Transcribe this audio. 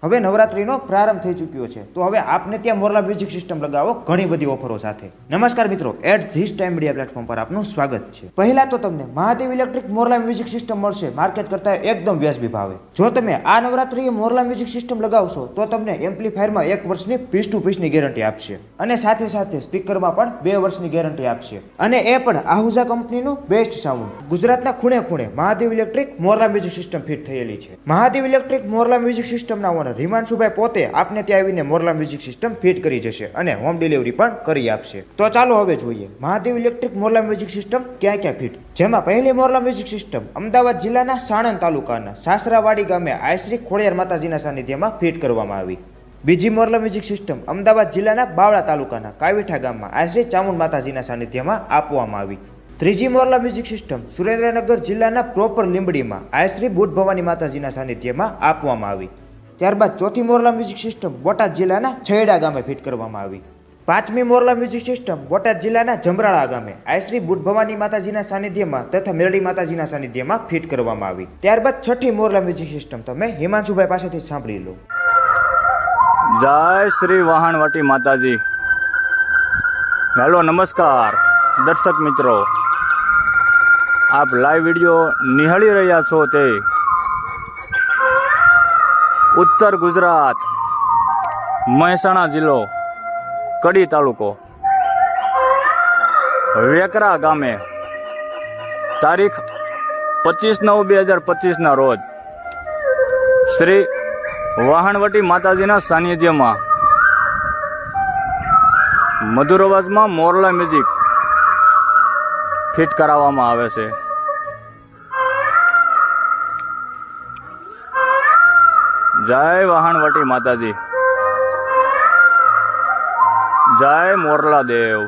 હવે નવરાત્રીનો પ્રારંભ થઈ ચૂક્યો છે, તો હવે આપને ત્યાં મોરલા મ્યુઝિક સિસ્ટમ લગાવો ઘણી બધી ઓફરો સાથે. નમસ્કાર મિત્રો, at this time media platform પર આપનું સ્વાગત છે. પહેલા તો તમને મહાદેવ ઇલેક્ટ્રિક મોરલા મ્યુઝિક સિસ્ટમ મળશે માર્કેટ કરતા એકદમ વ્યાજબી ભાવે. જો તમે આ નવરાત્રીએ મોરલા મ્યુઝિક સિસ્ટમ લગાવશો તો તમને એમ્પ્લીફાયરમાં 1 વર્ષની પીસ ટુ પીસની ગેરંટી આપશે અને સાથે સાથે સ્પીકરમાં પણ 2 વર્ષની ગેરંટી આપશે, અને એ પણ આહુજા કંપનીનું બેસ્ટ સાઉન્ડ. ગુજરાતના ખૂણે ખૂણે Mahadev electric મોરલા music system fit થયેલી છે. મહાદેવ ઇલેક્ટ્રિક મોરલા મ્યુઝિક સિસ્ટમના ઓનર હિમાંશુભાઈ પોતે આપને ત્યાં આવીને મોરલા મ્યુઝિક સિસ્ટમ ફિટ કરી જશે અને હોમ ડિલિવરી પણ કરી આપશે. તો ચાલો હવે જોઈએ મહાદેવ ઇલેક્ટ્રિક મોરલા મ્યુઝિક સિસ્ટમ ક્યાં ક્યાં ફિટ. જેમાં પહેલી મોરલા મ્યુઝિક સિસ્ટમ અમદાવાદ જિલ્લાના સાણંદ તાલુકાના સાસરાવાડી ગામે આયશ્રી ખોડિયાર માતાજીના સાનિધ્યમાં ફિટ કરવામાં આવી. બીજી મોરલા મ્યુઝિક સિસ્ટમ અમદાવાદ જિલ્લાના બાવળા તાલુકાના કાવીઠા ગામમાં આયશ્રી ચામુંડ માતાજીના સાનિધ્યમાં આપવામાં આવી. ત્રીજી મોરલા મ્યુઝિક સિસ્ટમ સુરેન્દ્રનગર જિલ્લાના પ્રોપર લીંબડીમાં આયશ્રી બુટ ભવાની માતાજીના સાનિધ્યમાં આપવામાં આવી. ત્યારબાદ ચોથી મોરલા મ્યુઝિક સિસ્ટમ બોટાદ જિલ્લાના છેડા ગામે ફિટ કરવામાં આવી. પાંચમી મોરલા મ્યુઝિક સિસ્ટમ બોટાદ જિલ્લાના જમરાળા ગામે આયશ્રી બુટ ભવાની માતાજીના સાનિધ્યમાં તથા મેરડી માતાજીના સાનિધ્યમાં ફિટ કરવામાં આવી. ત્યારબાદ છઠ્ઠી મોરલા મ્યુઝિક સિસ્ટમ તમે હિમાંશુભાઈ પાસેથી સાંભળી લો. જય શ્રી વહાણવટી માતાજી. હેલો, નમસ્કાર દર્શક મિત્રો, આપ લાઈવ વિડીયો નિહાળી રહ્યા છો તે ઉત્તર ગુજરાત, મહેસાણા જિલ્લો, કડી તાલુકો, વેકરા ગામે તારીખ 25/9/2025 રોજ શ્રી વહાણવટી માતાજીના સાનિધ્યમાં મધુર અવાજમાં મોરલા મ્યુઝિક ફિટ કરાવવામાં આવે છે. જય વહાણવટી માતાજી, જય મોરલા દેવ.